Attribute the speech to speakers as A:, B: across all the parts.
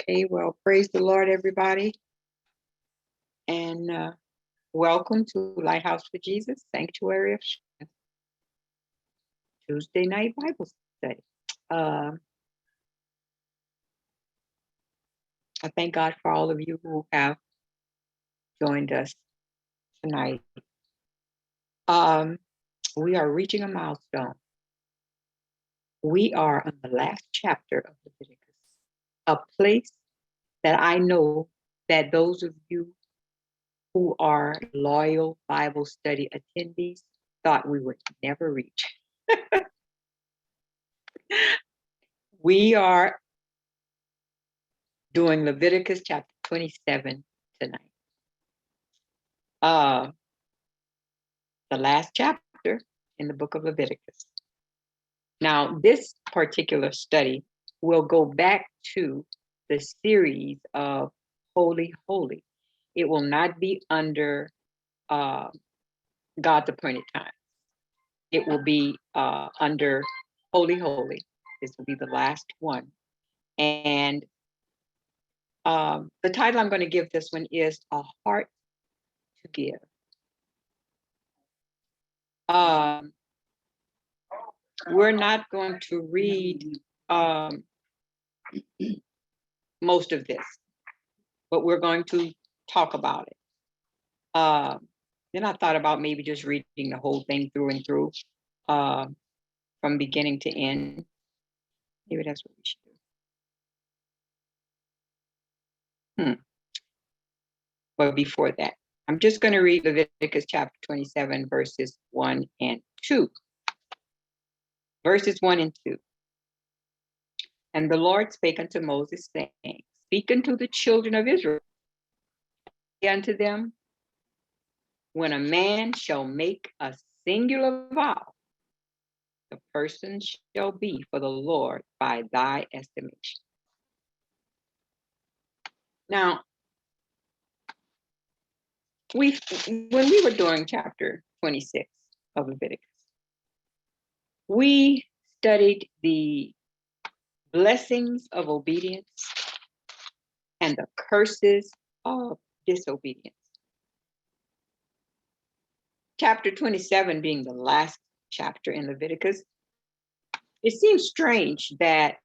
A: Okay, well, praise the Lord, everybody, and welcome to Lighthouse for Jesus, Sanctuary of Strength, Tuesday night Bible study. I thank God for all of you who have joined us tonight. We are reaching a milestone. We are on the last chapter of Leviticus, a place that I know that those of you who are loyal Bible study attendees thought we would never reach. We are doing Leviticus chapter 27 tonight. The last chapter in the book of Leviticus. Now, this particular study will go back to the series of Holy, Holy. It will not be under God's appointed time. It will be under Holy, Holy. This will be the last one. And the title I'm going to give this one is A Heart to Give. We're not going to read most of this, but we're going to talk about it. Then I thought about maybe just reading the whole thing through and through, from beginning to end. Maybe that's what we should do. But before that, I'm just going to read Leviticus chapter 27, verses 1 and 2. Verses 1 and 2. And the Lord spake unto Moses, saying, Speak unto the children of Israel, say unto them, when a man shall make a singular vow, the person shall be for the Lord by thy estimation. Now, when we were doing chapter 26 of Leviticus, we studied the blessings of obedience and the curses of disobedience. Chapter 27 being the last chapter in Leviticus, it seems strange that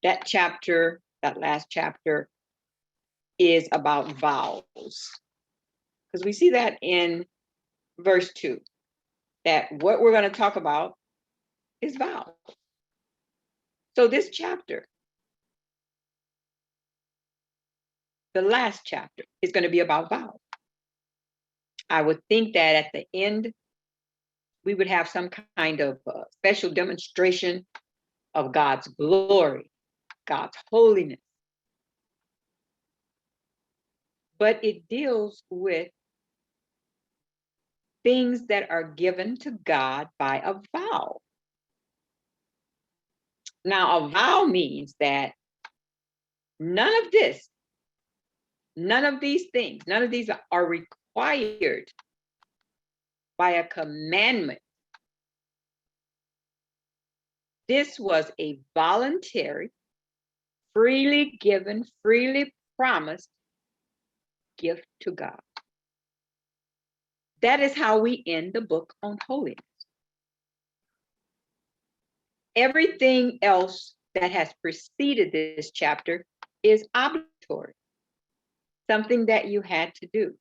A: that last chapter is about vows. Because we see that in verse 2, that what we're going to talk about is vows. So this chapter, the last chapter, is going to be about vows. I would think that at the end, we would have some kind of special demonstration of God's glory, God's holiness. But it deals with things that are given to God by a vow. Now, a vow means that none of these things, none of these are required by a commandment. This was a voluntary, freely given, freely promised gift to God. That is how we end the book on holiness. Everything else that has preceded this chapter is obligatory, something that you had to do.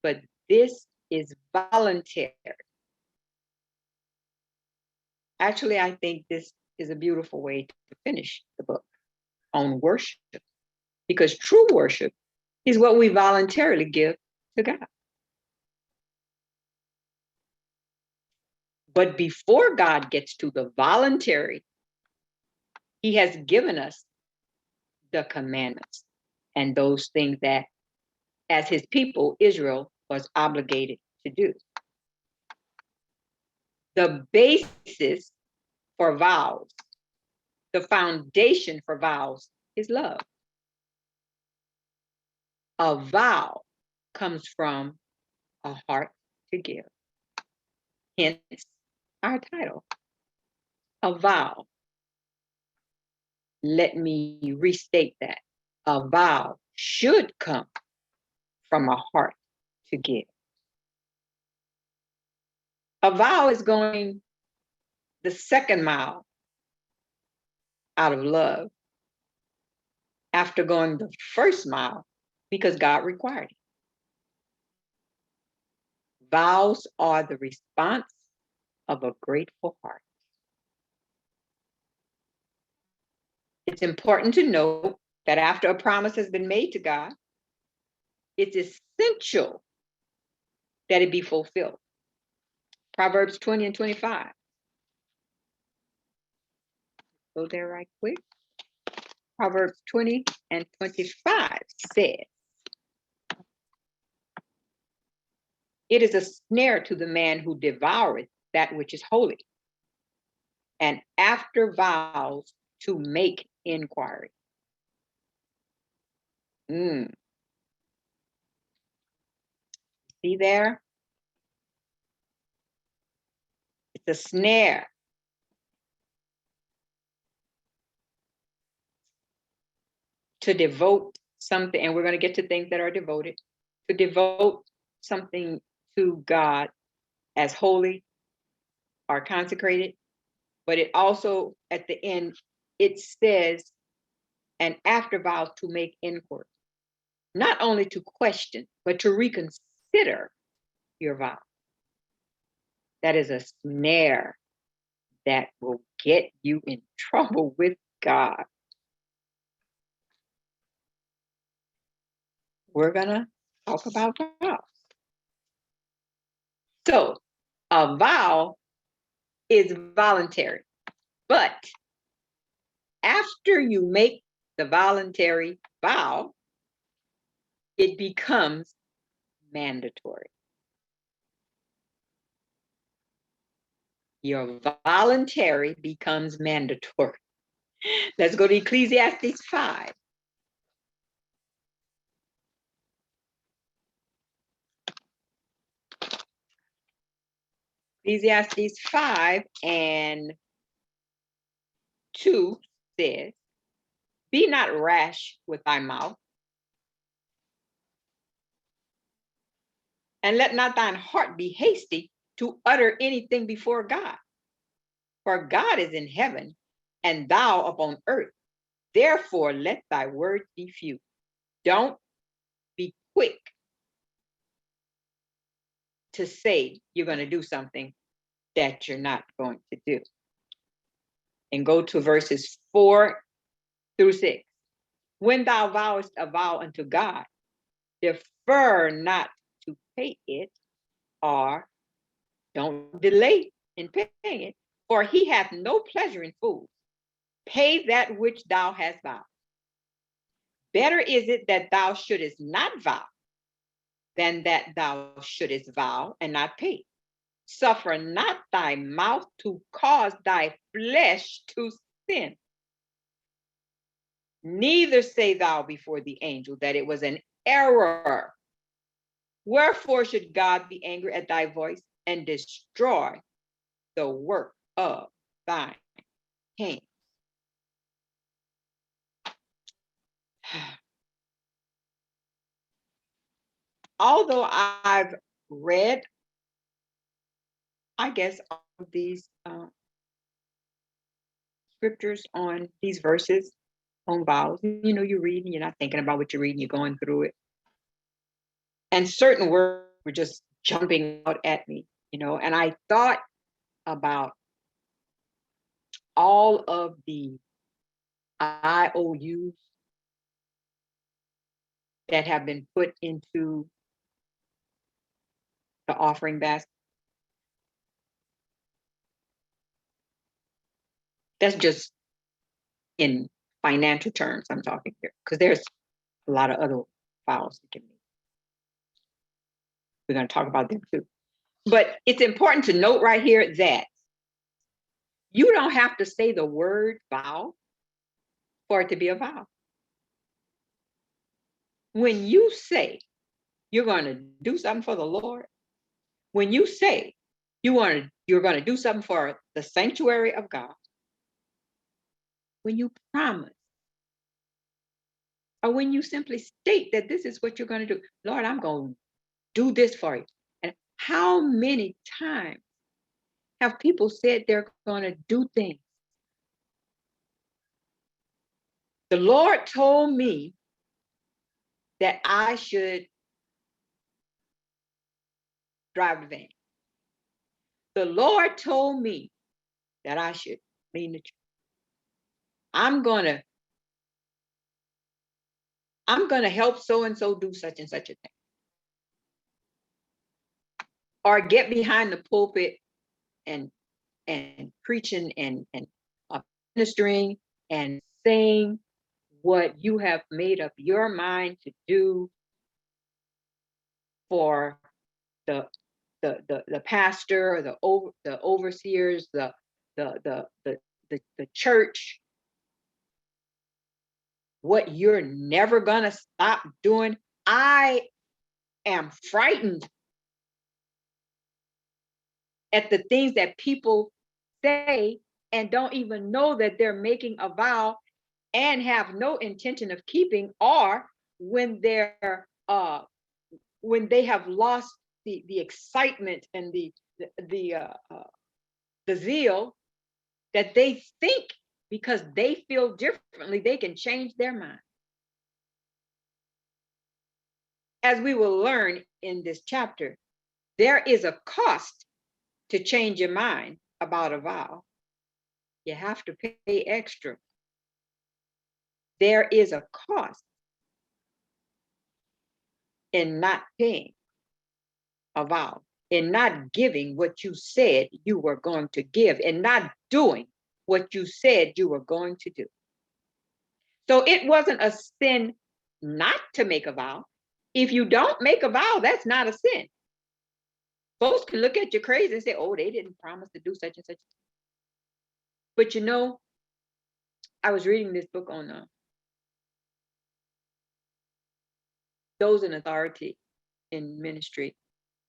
A: But this is voluntary. Actually, I think this is a beautiful way to finish the book on worship, because true worship is what we voluntarily give to God. But before God gets to the voluntary, he has given us the commandments and those things that, as his people, Israel was obligated to do. The basis for vows, the foundation for vows, is love. A vow comes from a heart to give. Hence, our title, a vow. Let me restate that. A vow should come from a heart to give. A vow is going the second mile out of love after going the first mile because God required it. Vows are the response of a grateful heart. It's important to note that after a promise has been made to God, it's essential that it be fulfilled. Proverbs 20 and 25. Go there right quick. Proverbs 20 and 25 says, "It is a snare to the man who devoureth that which is holy, and after vows to make inquiry." See there? It's a snare. To devote something, and we're going to get to things that are devoted, to devote something to God as holy or consecrated. But it also, at the end, it says, and after vows to make inquiry. Not only to question, but to reconsider your vow. That is a snare that will get you in trouble with God. We're going to talk about vows. So, a vow is voluntary, but after you make the voluntary vow, it becomes mandatory. Your voluntary becomes mandatory. Let's go to Ecclesiastes 5. Ecclesiastes 5 and 2 says, "Be not rash with thy mouth, and let not thine heart be hasty to utter anything before God. For God is in heaven, and thou upon earth. Therefore let thy words be few." Don't be quick to say you're going to do something that you're not going to do. And go to verses 4 through 6. "When thou vowest a vow unto God, defer not to pay it, or don't delay in paying it, for he hath no pleasure in fools. Pay that which thou hast vowed. Better is it that thou shouldest not vow than that thou shouldest vow and not pay. Suffer not thy mouth to cause thy flesh to sin. Neither say thou before the angel that it was an error. Wherefore should God be angry at thy voice and destroy the work of thine hands?" Although I've read, I guess, all of these scriptures on these verses on vows, you're reading, you're not thinking about what you're reading, you're going through it. And certain words were just jumping out at me, and I thought about all of the IOUs that have been put into the offering basket. That's just in financial terms I'm talking here, because there's a lot of other vows that can be. We're going to talk about them too. But it's important to note right here that you don't have to say the word vow for it to be a vow. When you say you're going to do something for the Lord, when you say you're going to do something for the sanctuary of God, when you promise, or when you simply state that this is what you're going to do. Lord, I'm going to do this for you. And how many times have people said they're going to do things? The Lord told me that I should drive the van. The Lord told me that I should clean the church. I'm gonna help so and so do such and such a thing, or get behind the pulpit and preaching and ministering and saying what you have made up your mind to do for the pastor, or the overseers, the church, what you're never gonna stop doing. I am frightened at the things that people say and don't even know that they're making a vow and have no intention of keeping, or when they're when they have lost the excitement and the zeal, that they think because they feel differently they can change their mind. As we will learn in this chapter, there is a cost to change your mind about a vow. You have to pay extra. There is a cost in not paying a vow, in not giving what you said you were going to give, and not doing what you said you were going to do. So it wasn't a sin not to make a vow. If you don't make a vow, that's not a sin. Folks can look at you crazy and say, oh, they didn't promise to do such and such. But you know, I was reading this book on those in authority in ministry,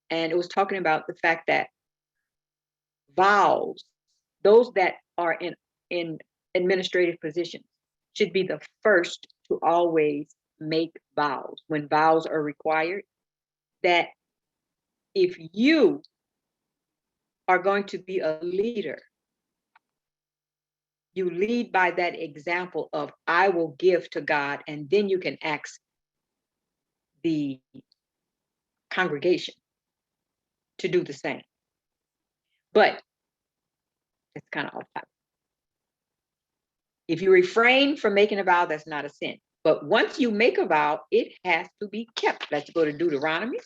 A: and it was talking about the fact that vows, those that are in administrative positions, should be the first to always make vows when vows are required. That if you are going to be a leader, you lead by that example of, I will give to God, and then you can ask the congregation to do the same. But it's kind of off topic. If you refrain from making a vow, that's not a sin. But once you make a vow, it has to be kept. Let's go to Deuteronomy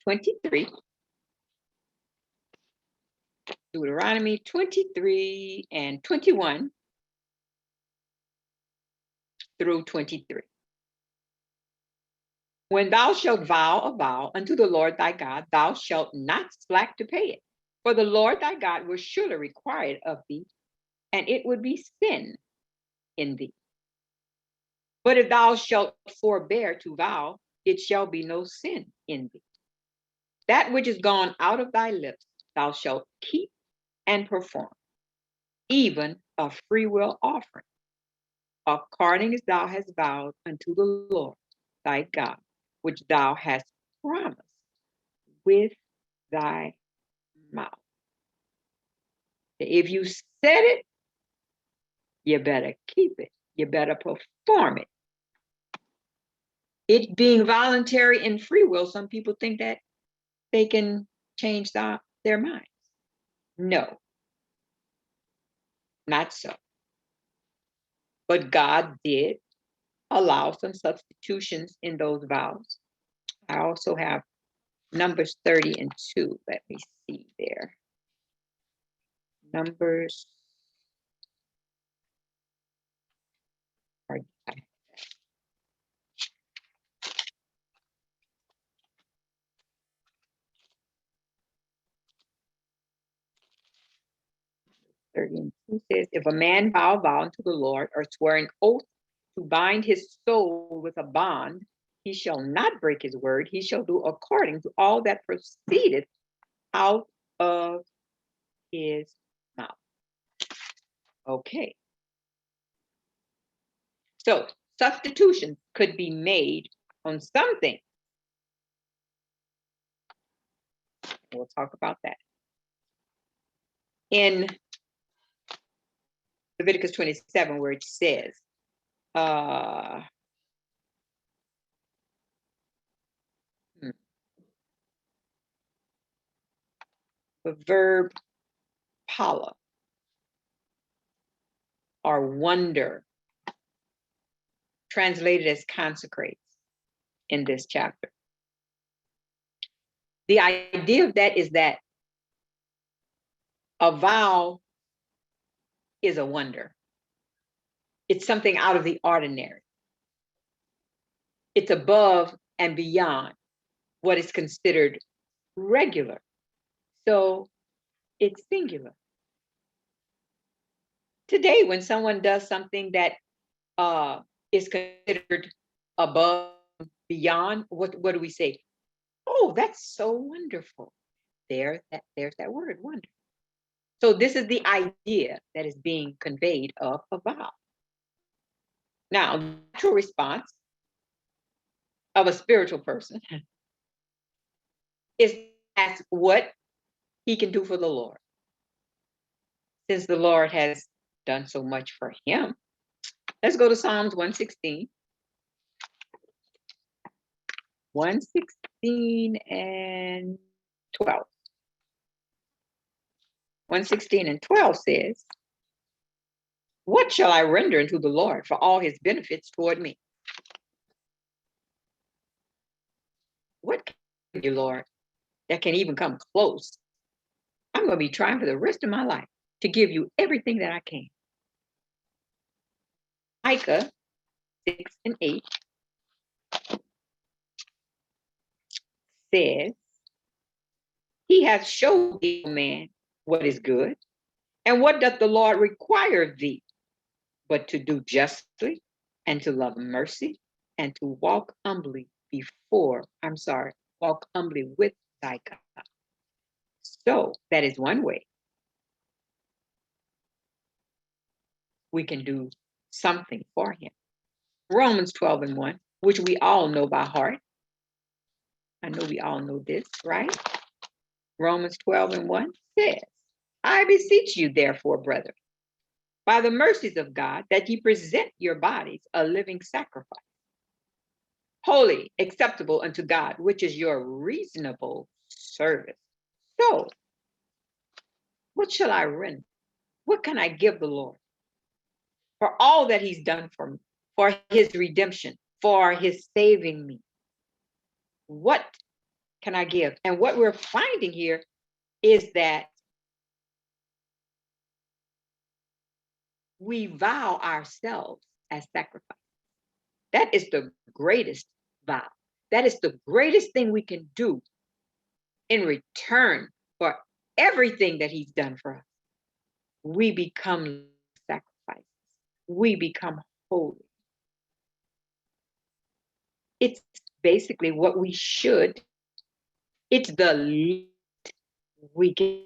A: 23. Deuteronomy 23 and 21 through 23. When thou shalt vow a vow unto the Lord thy God, thou shalt not slack to pay it. For the Lord thy God will surely require it of thee, and it would be sin in thee. But if thou shalt forbear to vow, it shall be no sin in thee. That which is gone out of thy lips, thou shalt keep and perform, even a free will offering, according as thou hast vowed unto the Lord thy God, which thou hast promised with thy mouth. If you said it, you better keep it. You better perform it. It being voluntary and free will, some people think that they can change their minds. No, not so. But God did allow some substitutions in those vows. I also have Numbers 30 and 2. Let me see there. Numbers. And 2 says, if a man vow unto the Lord, or swear an oath to bind his soul with a bond, he shall not break his word. He shall do according to all that proceedeth out of his mouth. Okay. So substitutions could be made on something. We'll talk about that. In Leviticus 27, where it says, the verb pala, or wonder, translated as consecrates in this chapter. The idea of that is that a vow is a wonder. It's something out of the ordinary. It's above and beyond what is considered regular. So it's singular. Today, when someone does something that is considered above, beyond, what do we say? Oh, that's so wonderful. There's that word, wonder. So this is the idea that is being conveyed of a vow. Now, the natural response of a spiritual person is to ask what he can do for the Lord. Since the Lord has done so much for him. Let's go to Psalms 116. 116 and 12. 116 and 12 says, what shall I render unto the Lord for all his benefits toward me? What can I give you, Lord, that can even come close? I'm going to be trying for the rest of my life to give you everything that I can. Micah 6 and 8 says, he hath showed thee, O man, what is good, and what doth the Lord require of thee, but to do justly, and to love mercy, and to walk humbly walk humbly with thy God. So that is one way we can do something for him. Romans 12 and 1, which we all know by heart. I know we all know this, right? Romans 12 and 1 says, I beseech you, therefore, brethren, by the mercies of God, that ye present your bodies a living sacrifice, holy, acceptable unto God, which is your reasonable service. So, what shall I render? What can I give the Lord for all that he's done for me, for his redemption, for his saving me? What can I give? And what we're finding here is that we vow ourselves as sacrifice. That is the greatest vow. That is the greatest thing we can do in return for everything that he's done for us. We become sacrifices. We become holy. It's basically what we should. It's the least we can,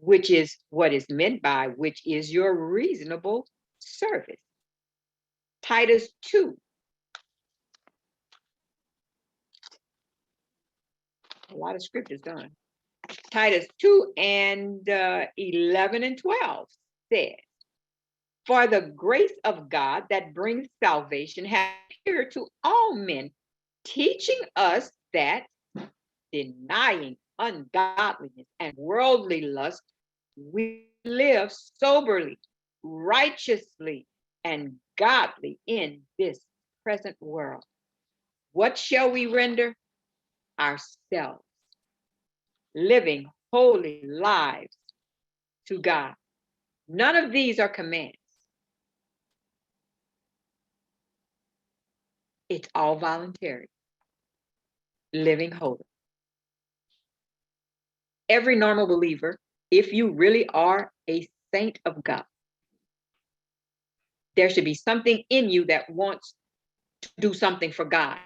A: which is what is meant by, which is your reasonable service. Titus 2. A lot of scriptures done. Titus 2 and 11 and 12 says, for the grace of God that brings salvation hath appeared to all men, teaching us that denying ungodliness and worldly lust, we live soberly, righteously, and godly in this present world. What shall we render? Ourselves, living holy lives to God. None of these are commands. It's all voluntary. Living holy. Every normal believer, if you really are a saint of God, there should be something in you that wants to do something for God,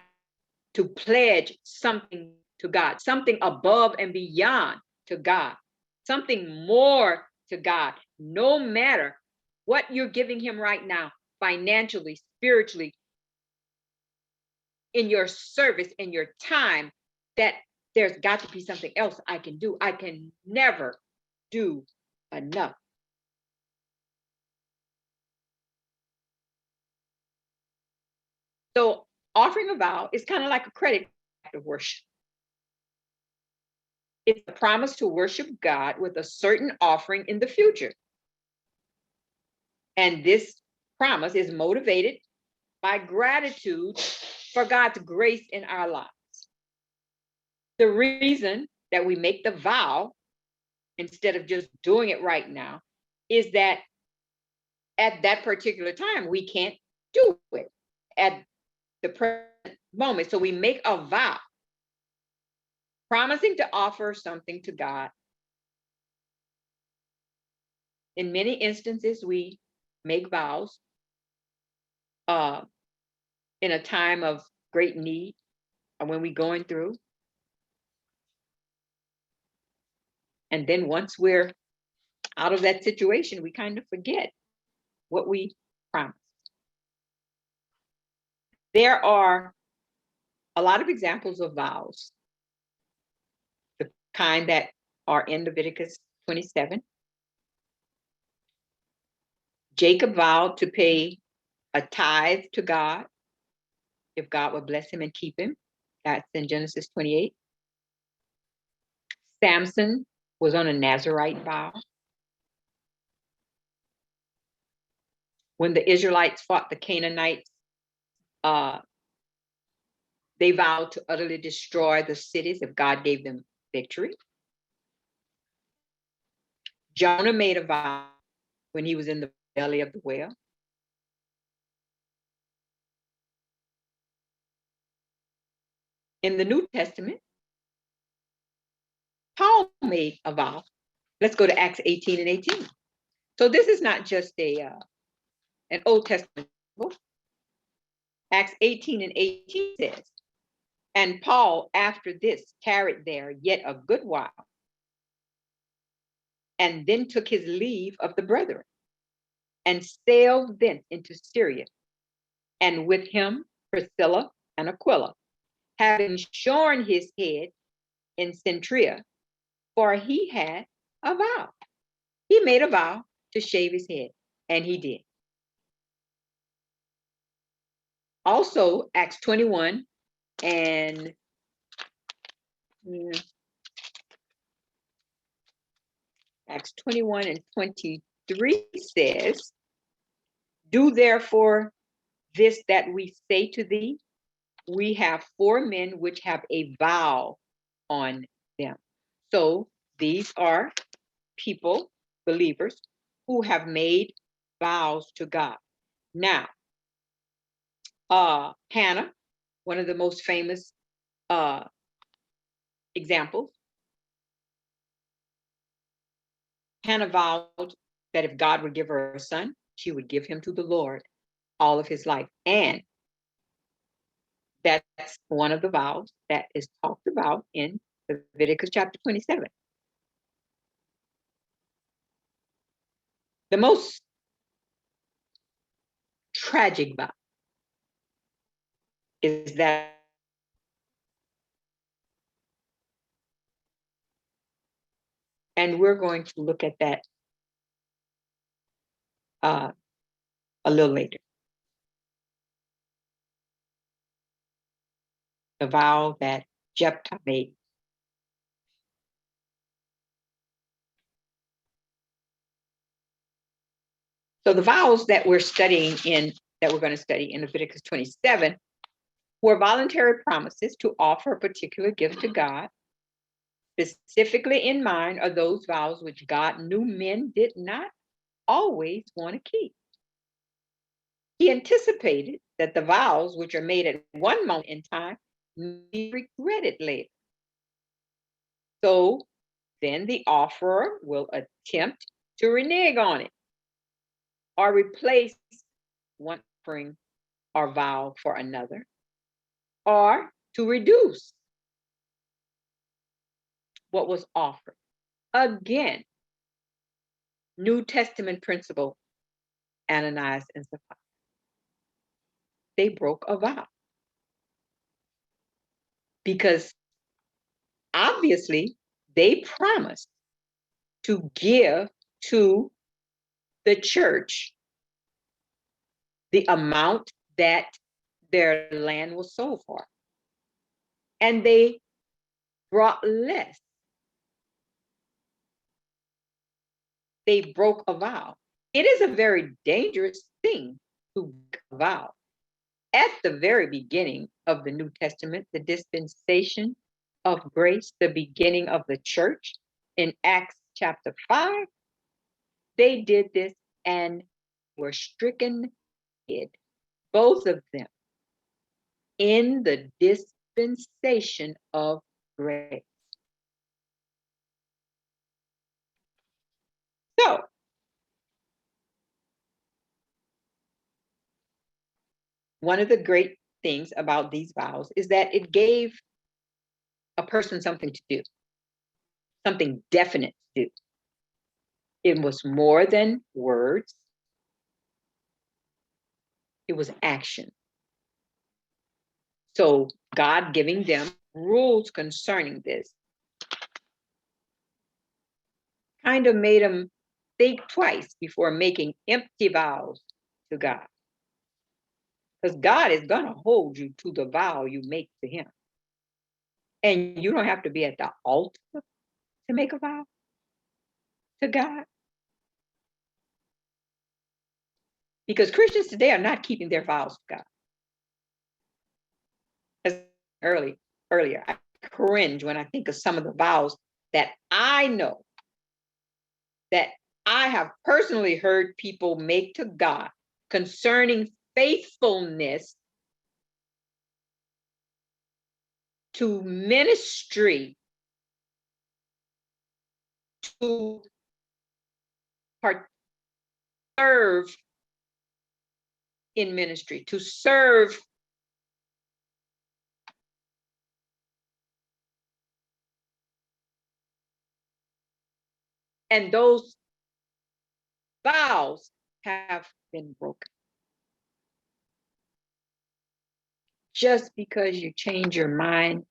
A: to pledge something to God, something above and beyond to God. something more to God, no matter what you're giving him right now, financially, spiritually, in your service, in your time, that there's got to be something else I can do. I can never do enough. So offering a vow is kind of like a credit of worship. It's a promise to worship God with a certain offering in the future. And this promise is motivated by gratitude for God's grace in our lives. The reason that we make the vow instead of just doing it right now is that at that particular time, we can't do it at the present moment. So we make a vow, promising to offer something to God. In many instances, we make vows in a time of great need or when we're going through. And then once we're out of that situation, we kind of forget what we promised. There are a lot of examples of vows, the kind that are in Leviticus 27. Jacob vowed to pay a tithe to God if God would bless him and keep him. That's in Genesis 28. Samson was on a Nazirite vow. When the Israelites fought the Canaanites, they vowed to utterly destroy the cities if God gave them victory. Jonah made a vow when he was in the belly of the whale. In the New Testament, Paul made a vow. Let's go to Acts 18 and 18. So this is not just an Old Testament book. Acts 18 and 18 says, and Paul after this tarried there yet a good while, and then took his leave of the brethren, and sailed thence into Syria, and with him Priscilla and Aquila, having shorn his head in Centria, for he had a vow. He made a vow to shave his head, and he did. Also, Acts 21 and Acts 21 and 23 says, do therefore this that we say to thee, we have 4 men which have a vow on them. So these are people, believers, who have made vows to God. Now, Hannah, one of the most famous examples, Hannah vowed that if God would give her a son, she would give him to the Lord all of his life. And that's one of the vows that is talked about in Leviticus chapter 27. The most tragic vow is that and we're going to look at that a little later. The vow that Jephthah made. So the vows that we're going to study in Leviticus 27 were voluntary promises to offer a particular gift to God. Specifically in mind are those vows which God knew men did not always want to keep. He anticipated that the vows which are made at one moment in time may be regretted later. So then the offerer will attempt to renege on it or replace one offering or vow for another, or to reduce what was offered. Again, New Testament principle, Ananias and Sapphira. They broke a vow. Because obviously they promised to give to the church the amount that their land was sold for. And they brought less. They broke a vow. It is a very dangerous thing to break a vow. At the very beginning of the New Testament, the dispensation of grace, the beginning of the church, in Acts chapter 5, they did this and were stricken dead, both of them, in the dispensation of grace. So, one of the great things about these vows is that it gave a person something to do, something definite to do. It was more than words, it was action. So, God giving them rules concerning this kind of made them think twice before making empty vows to God. Because God is going to hold you to the vow you make to Him. And you don't have to be at the altar to make a vow to God. Because Christians today are not keeping their vows to God. As earlier, I cringe when I think of some of the vows that I know that I have personally heard people make to God concerning faithfulness to ministry, to serve in ministry, to serve and those vows have been broken. Just because you change your mind,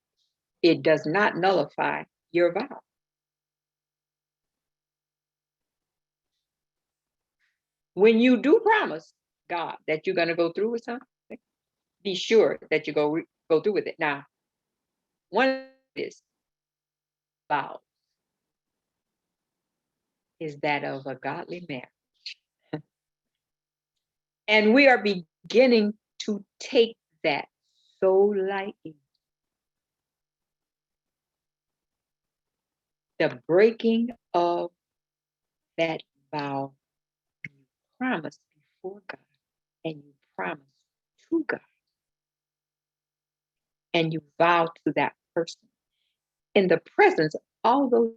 A: it does not nullify your vow. When you do promise God that you're going to go through with something, be sure that you go through with it. Now, one is vow is that of a godly marriage. And we are beginning to take that so lightly. The breaking of that vow, you promise before God and you promise to God. And you vow to that person in the presence of all those.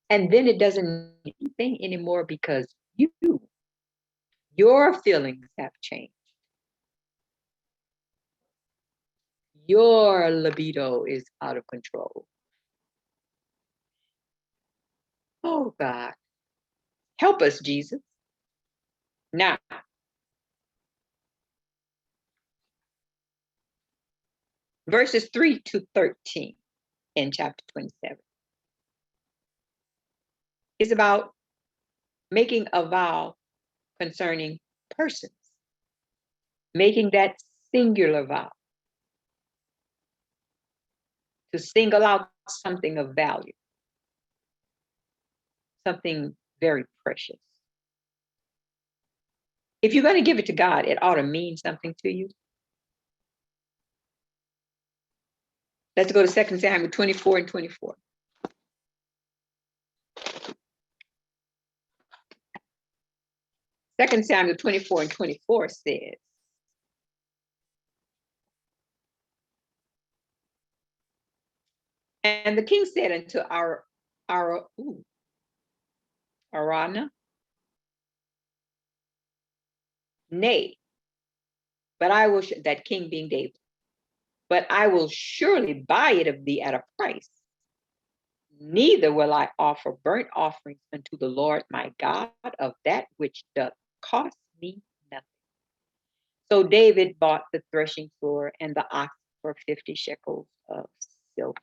A: And then it doesn't mean anything anymore because your feelings have changed. Your libido is out of control. Oh God, help us, Jesus. Now, verses 3 to 13 in chapter 27 is about making a vow concerning persons, making that singular vow to single out something of value, something very precious. If you're going to give it to God, it ought to mean something to you. Let's go to 2 Samuel 24 and 24. Second Samuel 24 and 24 says, and the king said unto Arana, nay, but I will, that king being David, but I will surely buy it of thee at a price. neither will I offer burnt offerings unto the Lord my God of that which doth cost me nothing. So David bought the threshing floor and the ox for 50 shekels of silver.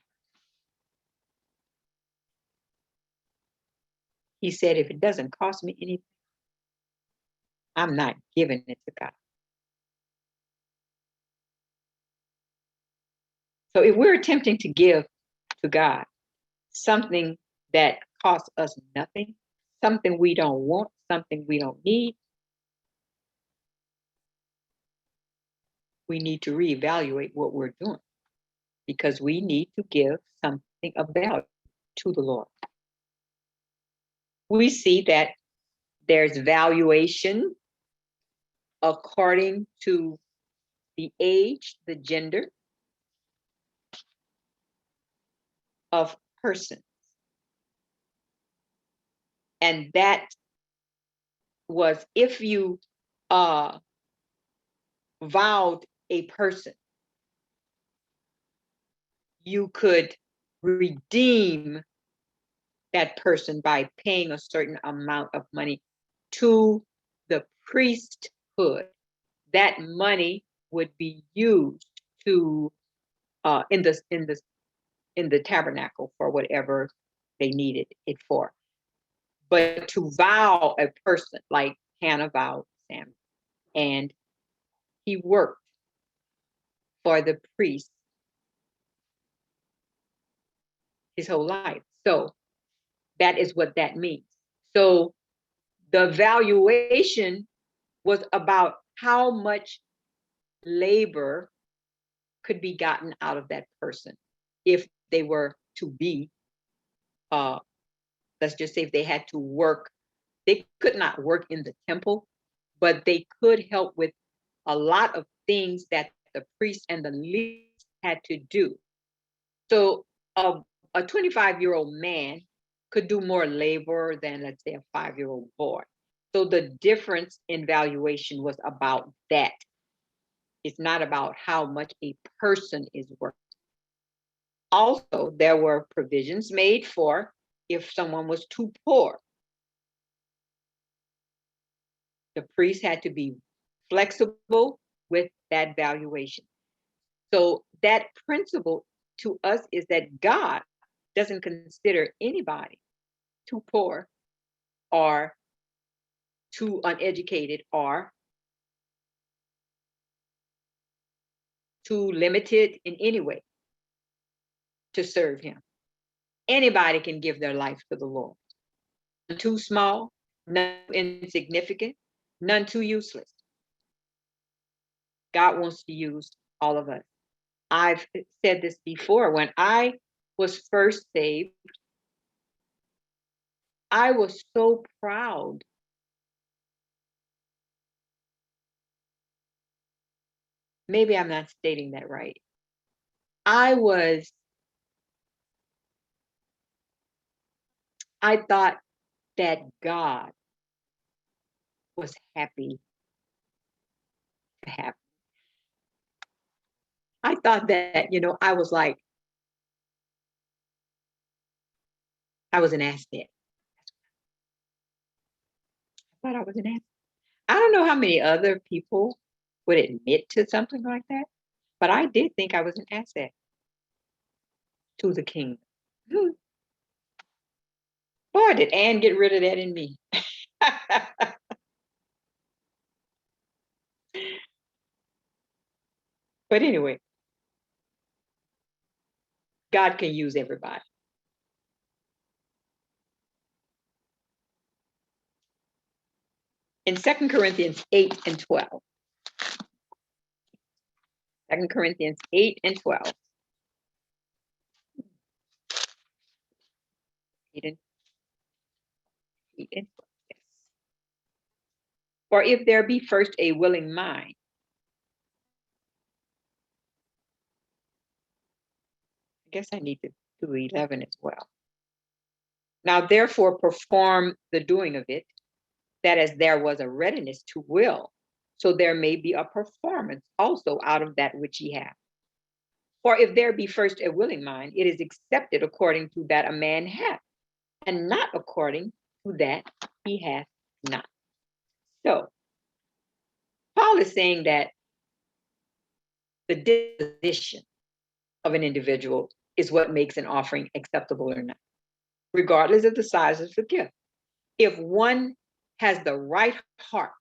A: He said, if it doesn't cost me anything, I'm not giving it to God. So if we're attempting to give to God something that costs us nothing, something we don't want, something we don't need, we need to reevaluate what we're doing, because we need to give something of value to the Lord. We see that there's valuation according to the age, the gender of persons. And that was if you vowed a person, you could redeem that person by paying a certain amount of money to the priesthood. That money would be used to in the tabernacle for whatever they needed it for. But to vow a person, like Hannah vowed Samuel, and he worked for the priest his whole life. So that is what that means. So the valuation was about how much labor could be gotten out of that person if they were to be, let's just say if they had to work. They could not work in the temple, but they could help with a lot of things that the priests and the Levites had to do. So a 25-year-old man could do more labor than, let's say, a 5-year-old boy. So the difference in valuation was about that. It's not about how much a person is worth. Also, there were provisions made for if someone was too poor. The priest had to be flexible with that valuation. So that principle to us is that God doesn't consider anybody too poor or too uneducated or too limited in any way to serve him. Anybody can give their life to the Lord. None too small, none insignificant, none too useless. God wants to use all of us. I've said this before. When I was first saved, I was so proud. Maybe I'm not stating that right. I thought that God was happy to have me. I thought that, I was like, I was an asset. I thought I was an asset. I don't know how many other people would admit to something like that, but I did think I was an asset to the kingdom. Boy, did Anne get rid of that in me. But anyway, God can use everybody. In 2 Corinthians 8 and 12. 2 Corinthians 8 and 12. 8 and 12. Yes. For if there be first a willing mind, I guess I need to do 11 as well. Now, therefore, perform the doing of it, that as there was a readiness to will, so there may be a performance also out of that which ye have. For if there be first a willing mind, it is accepted according to that a man hath, and not according to that he hath not. So Paul is saying that the disposition of an individual is what makes an offering acceptable or not, regardless of the size of the gift. If one has the right heart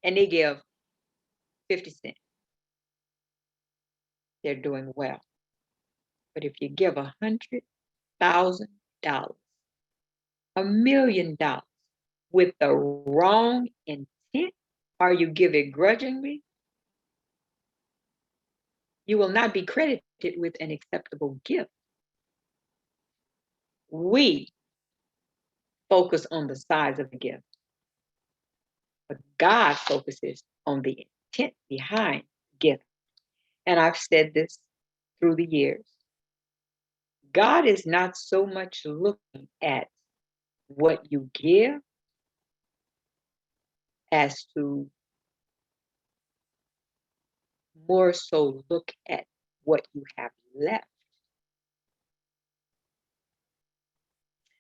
A: and they give 50 cents, they're doing well. But if you give $100,000, $1 million with the wrong intent, or you give it grudgingly, you will not be credited with an acceptable gift. We focus on the size of the gift, but God focuses on the intent behind the gift. And I've said this through the years. God is not so much looking at what you give as to more so look at what you have left.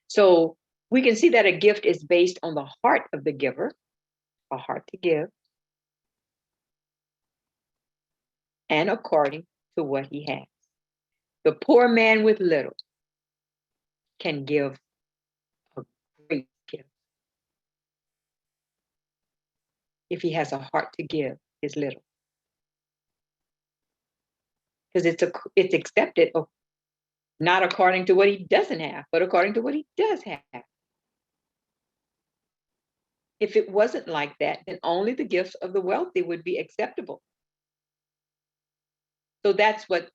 A: So we can see that a gift is based on the heart of the giver, a heart to give, and according to what he has. The poor man with little can give a great gift if he has a heart to give his little. Because it's accepted not according to what he doesn't have, but according to what he does have. If it wasn't like that, then only the gifts of the wealthy would be acceptable. So that's what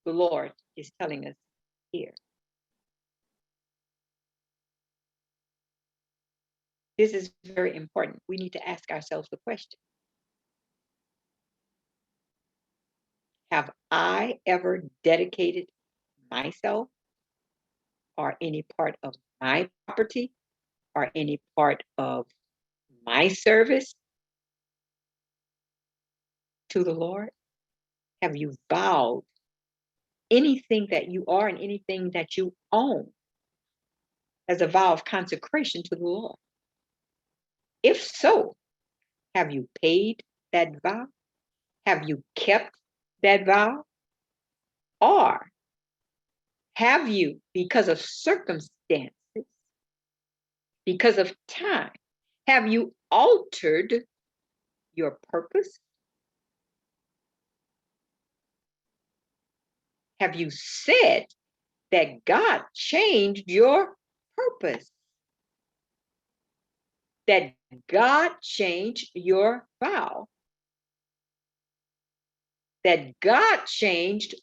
A: the Lord is telling us here. This is very important. We need to ask ourselves the question: have I ever dedicated myself or any part of my property or any part of my service to the Lord? Have you vowed anything that you are and anything that you own as a vow of consecration to the Lord? If so, have you paid that vow? Have you kept that vow? Or have you, because of circumstances, because of time, have you altered your purpose? Have you said that God changed your purpose? That God changed your vow? That God changed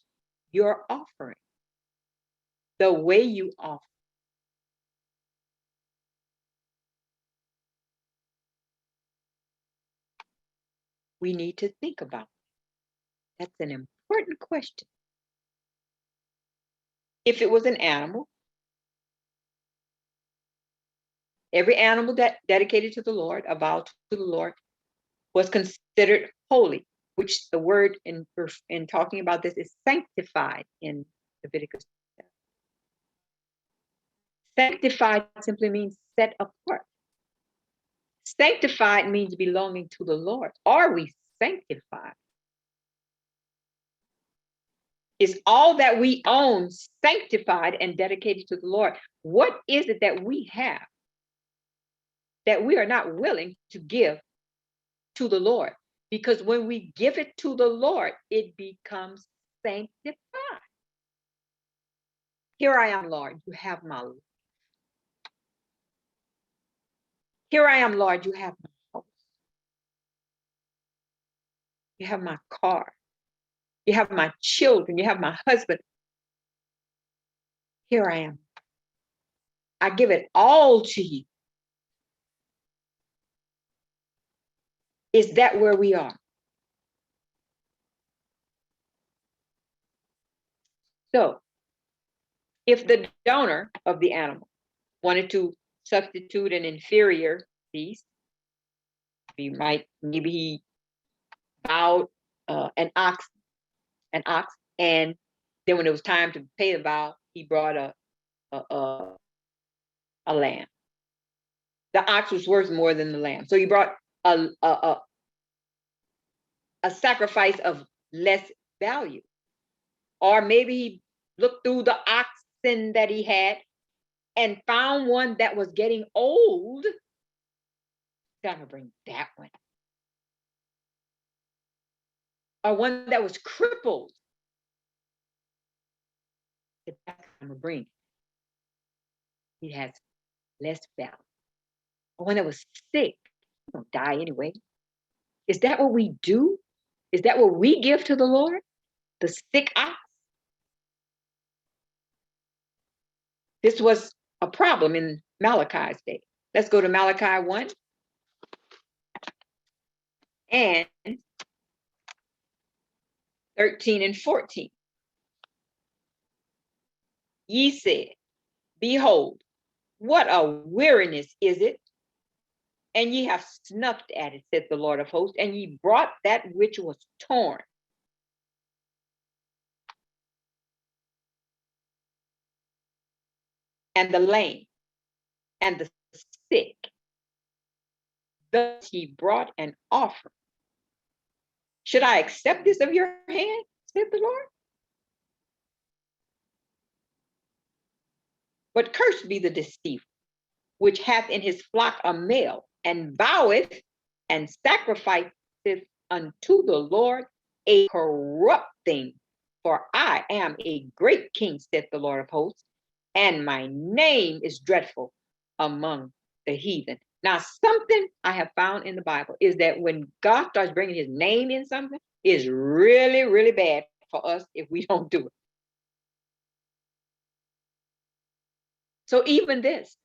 A: your offering? The way you offer? We need to think about it. That's an important question. If it was an animal, every animal that dedicated to the Lord, a vow to the Lord, was considered holy, which the word in talking about this is sanctified in Leviticus. Sanctified simply means set apart. Sanctified means belonging to the Lord. Are we sanctified? Is all that we own sanctified and dedicated to the Lord? What is it that we have that we are not willing to give to the Lord? Because when we give it to the Lord, it becomes sanctified. Here I am, Lord, you have my life. Here I am, Lord, you have my house. You have my car. You have my children. You have my husband. Here I am. I give it all to you. Is that where we are? So, if the donor of the animal wanted to substitute an inferior beast, maybe he vowed an ox, and Then when it was time to pay the vow, he brought a lamb. The ox was worth more than the lamb. So he brought a sacrifice of less value. Or maybe he looked through the oxen that he had and found one that was getting old. I'm gonna bring that one. Or one that was crippled. That's what I'm gonna bring. He has less value. Or one that was sick. He's gonna die anyway. Is that what we do? Is that what we give to the Lord? The sick ox? This was a problem in Malachi's day. Let's go to Malachi 1 and 13 and 14. Ye said, behold, what a weariness is it, and ye have snuffed at it, said the Lord of hosts, and ye brought that which was torn. And the lame, and the sick, thus ye brought an offering. Should I accept this of your hand, said the Lord? But cursed be the deceiver, which hath in his flock a male, and voweth and sacrificeth unto the Lord a corrupt thing. For I am a great king, saith the Lord of hosts, and my name is dreadful among the heathen. Now, something I have found in the Bible is that when God starts bringing his name in something, it's really, really bad for us if we don't do it. So even this,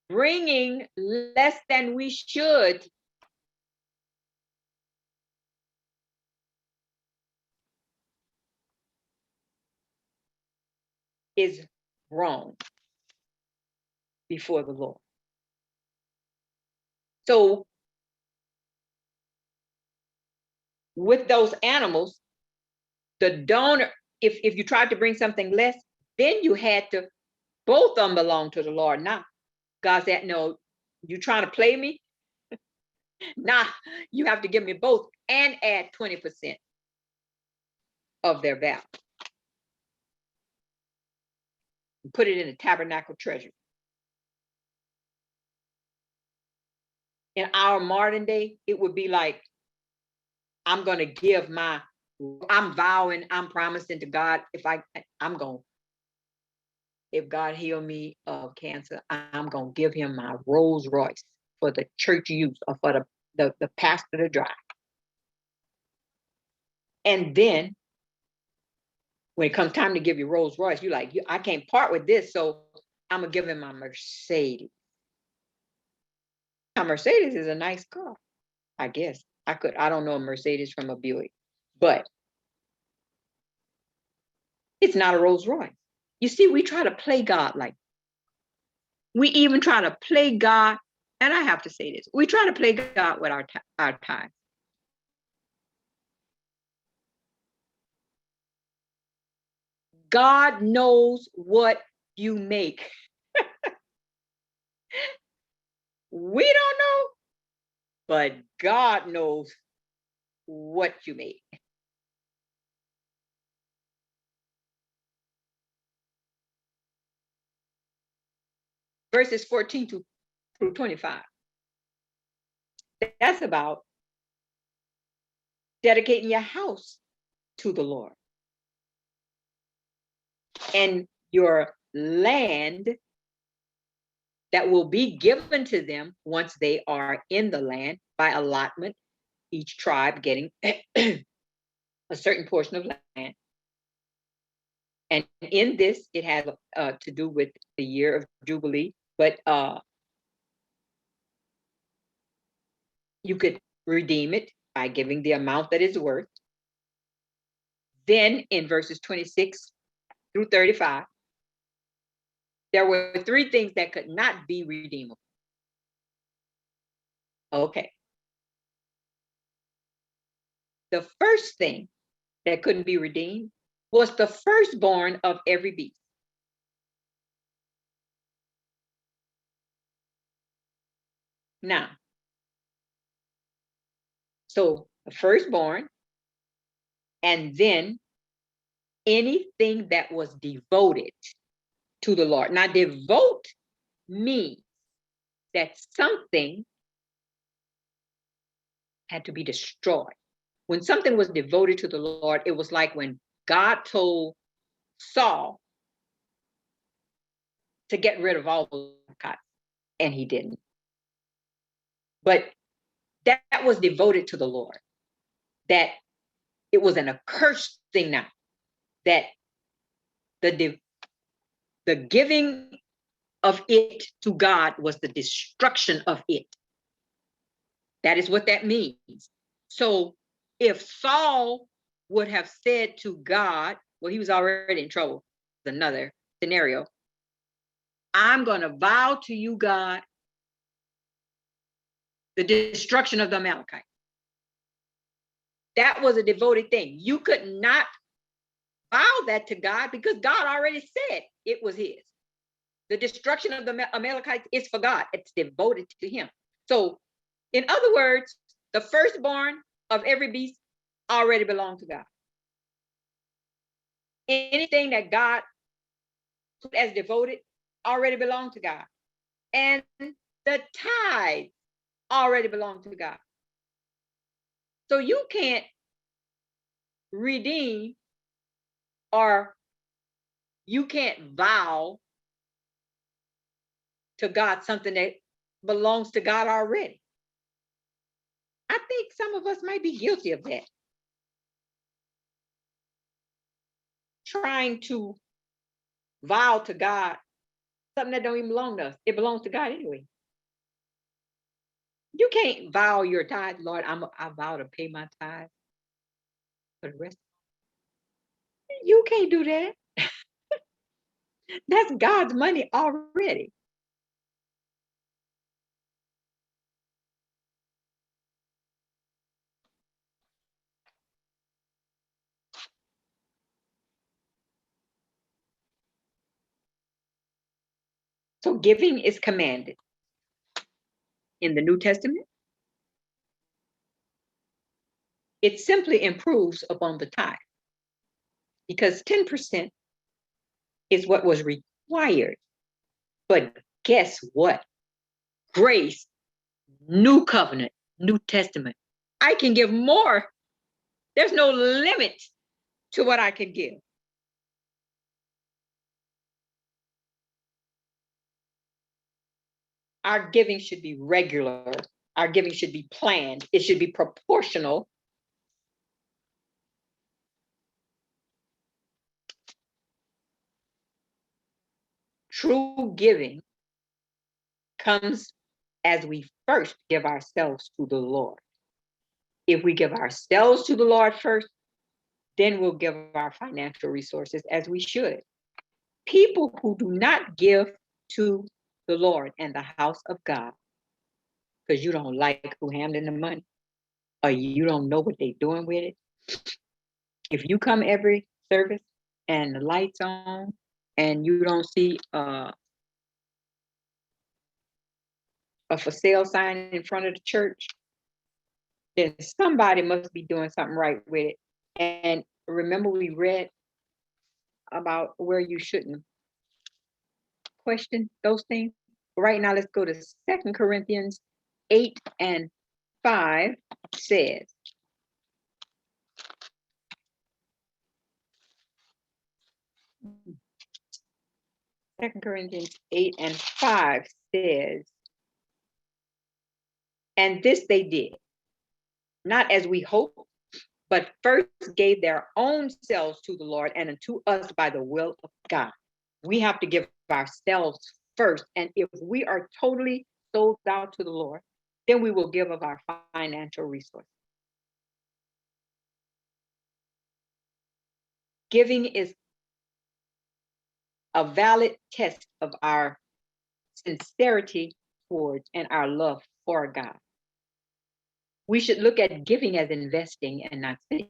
A: bringing less than we should, is wrong before the Lord. So with those animals, the donor, if you tried to bring something less, then you had to, both of them belong to the Lord. Now, God said, no, you trying to play me? Nah, you have to give me both and add 20% of their value. Put it in the tabernacle treasure. In our modern day, it would be like, I'm going to give I'm vowing, I'm promising to God, if God heal me of cancer, I'm going to give him my Rolls Royce for the church use or for the pastor to drive. And then when it comes time to give you Rolls Royce, you're like, I can't part with this, so I'm going to give him my Mercedes. Now, Mercedes is a nice car, I guess. I don't know a Mercedes from a Buick, but it's not a Rolls Royce. You see, we try to play God like, we even try to play God, and I have to say this, we try to play God with our time. God knows what you make. We don't know, but God knows what you make. Verses 14 through 25. That's about dedicating your house to the Lord. And your land that will be given to them once they are in the land by allotment, each tribe getting a certain portion of land. And in this, it has to do with the year of Jubilee, but you could redeem it by giving the amount that it's worth. Then in verses 26 through 35, there were 3 things that could not be redeemable. Okay. The first thing that couldn't be redeemed was the firstborn of every beast. Now, so the firstborn, and then anything that was devoted to the Lord. Now, devote means that something had to be destroyed. When something was devoted to the Lord, it was like when God told Saul to get rid of all the Amalekites, and he didn't. But that was devoted to the Lord. That it was an accursed thing now. That the giving of it to God was the destruction of it. That is what that means. So if Saul would have said to God, well, he was already in trouble. Another scenario. I'm going to vow to you, God, the destruction of the Amalekites. That was a devoted thing. You could not vow that to God because God already said it was his. The destruction of the Amalekites is for God. It's devoted to him. So, in other words, the firstborn of every beast already belonged to God. Anything that God put as devoted already belonged to God. And the tithe already belonged to God. So you can't redeem or you can't vow to God something that belongs to God already. I think some of us might be guilty of that. Trying to vow to God something that don't even belong to us. It belongs to God anyway. You can't vow your tithe, Lord, I vow to pay my tithe for the rest. You can't do that. That's God's money already. So giving is commanded in the New Testament. It simply improves upon the tithe because 10% is what was required. But guess what? Grace, new covenant, New Testament. I can give more. There's no limit to what I can give. Our giving should be regular. Our giving should be planned. It should be proportional. True giving comes as we first give ourselves to the Lord. If we give ourselves to the Lord first, then we'll give our financial resources as we should. People who do not give to the Lord and the house of God because you don't like who handling the money or you don't know what they're doing with it. If you come every service and the lights on and you don't see a for sale sign in front of the church, then somebody must be doing something right with it. And remember, we read about where you shouldn't question those things. Right now, let's go to 2 Corinthians 8 and 5 says, Second Corinthians 8 and 5 says, and this they did, not as we hoped, but first gave their own selves to the Lord and unto us by the will of God. We have to give ourselves first. And if we are totally sold out to the Lord, then we will give of our financial resources. Giving is a valid test of our sincerity towards and our love for God. We should look at giving as investing and not spending.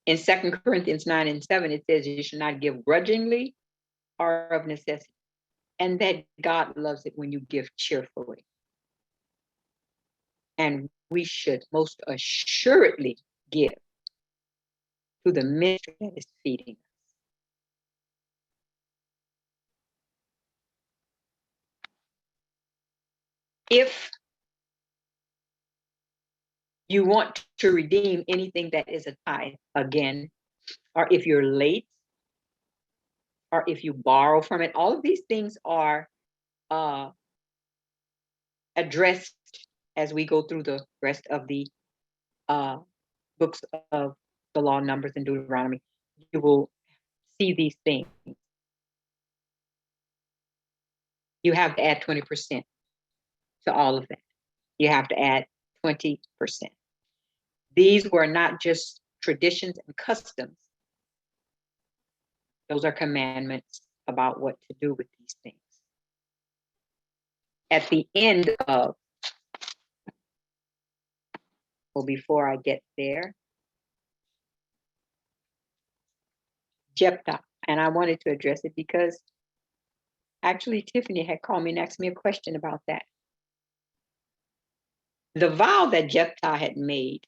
A: In 2 Corinthians 9:7, it says you should not give grudgingly or of necessity, and that God loves it when you give cheerfully. And we should most assuredly give to the ministry that is feeding us. If you want to redeem anything that is a tithe, again, or if you're late, or if you borrow from it, all of these things are addressed as we go through the rest of the books of the law, Numbers, and Deuteronomy. You will see these things. You have to add 20% to all of that. You have to add 20%. These were not just traditions and customs. Those are commandments about what to do with these things. At the end of, well, before I get there, Jephthah, and I wanted to address it because actually Tiffany had called me and asked me a question about that. The vow that Jephthah had made,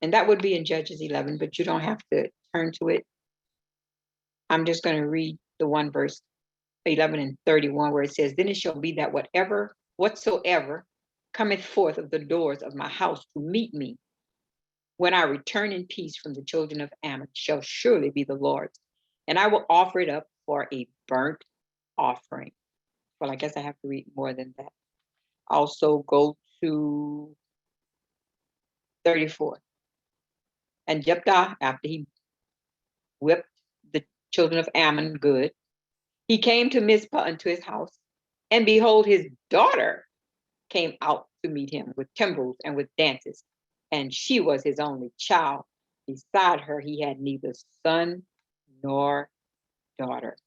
A: and that would be in Judges 11, but you don't have to turn to it. I'm just going to read the one verse 11 and 31 where it says, then it shall be that whatsoever cometh forth of the doors of my house to meet me when I return in peace from the children of Ammon shall surely be the Lord's, and I will offer it up for a burnt offering. Well, I guess I have to read more than that. Also go to 34. And Jephthah, after he whipped the children of Ammon good, he came to Mizpah unto his house, and behold, his daughter came out to meet him with timbrels and with dances, and she was his only child. Beside her, he had neither son nor daughter.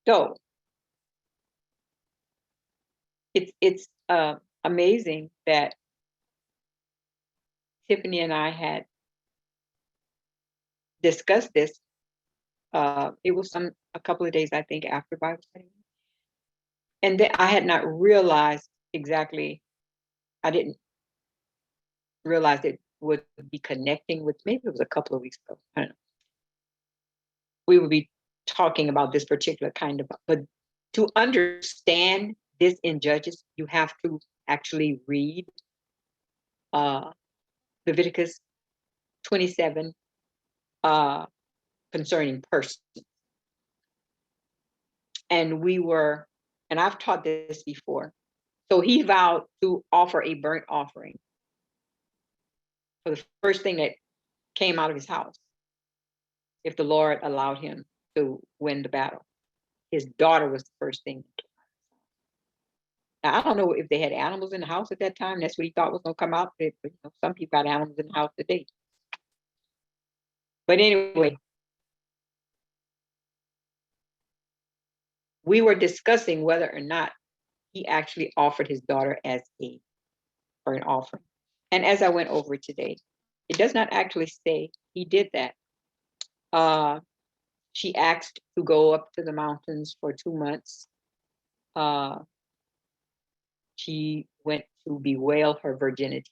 A: So it's amazing that Tiffany and I had discussed this. It was a couple of days, I think, after Bible study, and then I had not realized exactly. I didn't realize it would be connecting with. Maybe it was a couple of weeks ago. I don't know. We would be talking about this particular kind of, but to understand this in Judges, you have to actually read Leviticus 27 concerning persons. And I've taught this before. So he vowed to offer a burnt offering for the first thing that came out of his house, if the Lord allowed him to win the battle. His daughter was the first thing that came out. Now, I don't know if they had animals in the house at that time. That's what he thought was going to come out. But some people got animals in the house today. But anyway, we were discussing whether or not he actually offered his daughter as a burnt offering. And as I went over today, it does not actually say he did that. She asked to go up to the mountains for 2 months. She went to bewail her virginity,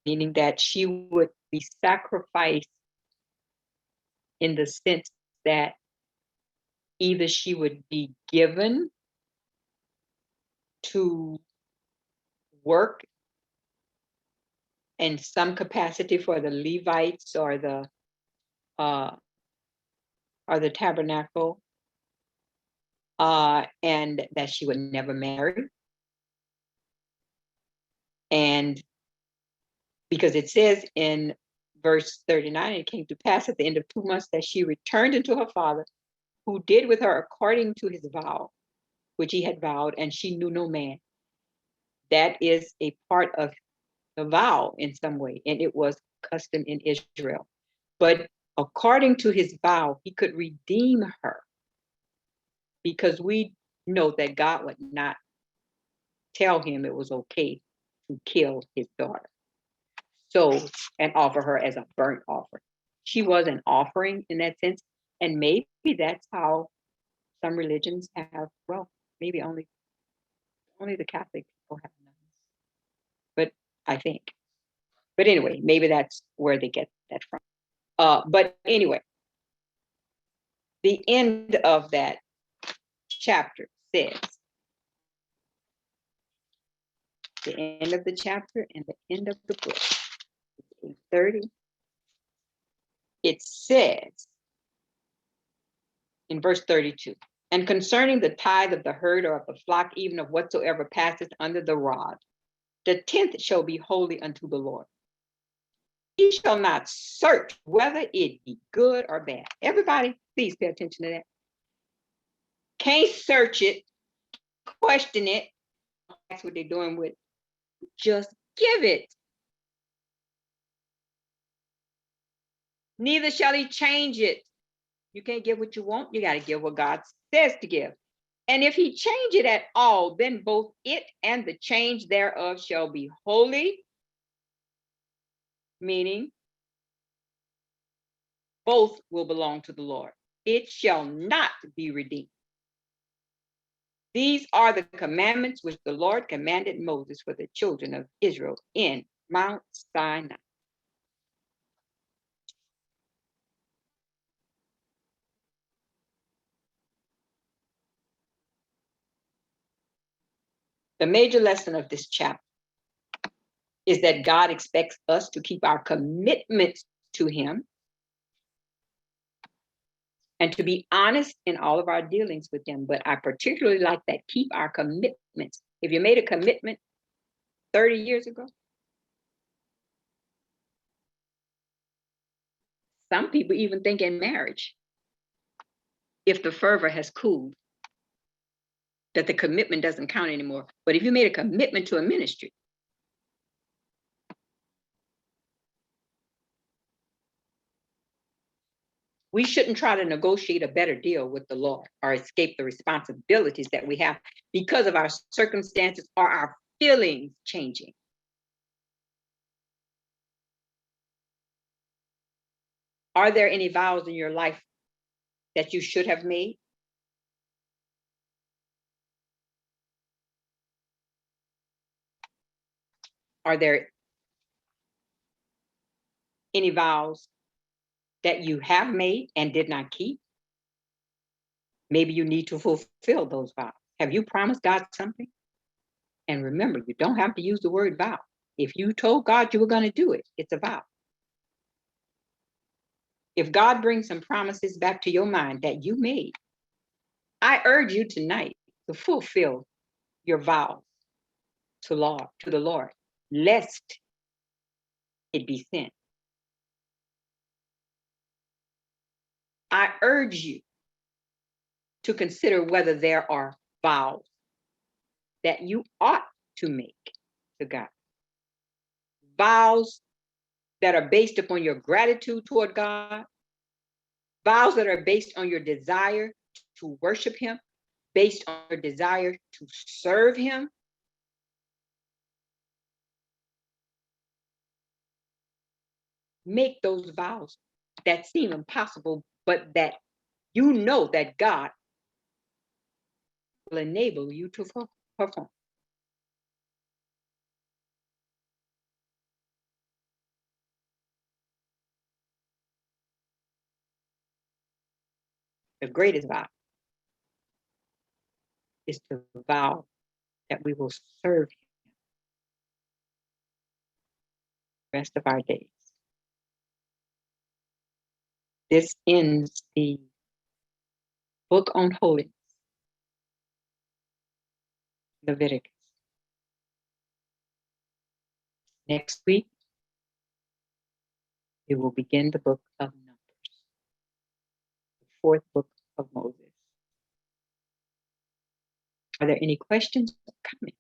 A: meaning that she would be sacrificed in the sense that either she would be given to work in some capacity for the Levites or the tabernacle, and that she would never marry. And because it says in verse 39, it came to pass at the end of 2 months that she returned unto her father, who did with her according to his vow, which he had vowed, and she knew no man. That is a part of the vow in some way, and it was custom in Israel. But according to his vow, he could redeem her, because we know that God would not tell him it was okay to kill his daughter. So, and offer her as a burnt offering. She was an offering in that sense. And maybe that's how some religions have, well, maybe only the Catholic people have nuns. But I think. But anyway, maybe that's where they get that from. But anyway, the end of that chapter says, the end of the chapter and the end of the book, 8:30, it says in verse 32, and concerning the tithe of the herd or of the flock, even of whatsoever passeth under the rod, the 10th shall be holy unto the Lord. He shall not search whether it be good or bad. Everybody, please pay attention to that. Can't search it, question it. That's what they're doing with it. Just give it. Neither shall he change it. You can't give what you want. You got to give what God says to give. And if he change it at all, then both it and the change thereof shall be holy, meaning both will belong to the Lord. It shall not be redeemed. These are the commandments which the Lord commanded Moses for the children of Israel in Mount Sinai. The major lesson of this chapter is that God expects us to keep our commitments to him and to be honest in all of our dealings with him. But I particularly like that, keep our commitments. If you made a commitment 30 years ago, some people even think in marriage, if the fervor has cooled, that the commitment doesn't count anymore. But if you made a commitment to a ministry, we shouldn't try to negotiate a better deal with the Lord or escape the responsibilities that we have because of our circumstances or our feelings changing. Are there any vows in your life that you should have made? Are there any vows that you have made and did not keep? Maybe you need to fulfill those vows. Have you promised God something? And remember, you don't have to use the word vow. If you told God you were going to do it, it's a vow. If God brings some promises back to your mind that you made, I urge you tonight to fulfill your vows to the Lord, lest it be sin. I urge you to consider whether there are vows that you ought to make to God. Vows that are based upon your gratitude toward God, vows that are based on your desire to worship him, based on your desire to serve him. Make those vows that seem impossible, but that you know that God will enable you to perform. The greatest vow is to vow that we will serve him the rest of our days. This ends the book on holiness, Leviticus. Next week, we will begin the book of Numbers, the fourth book of Moses. Are there any questions or comments?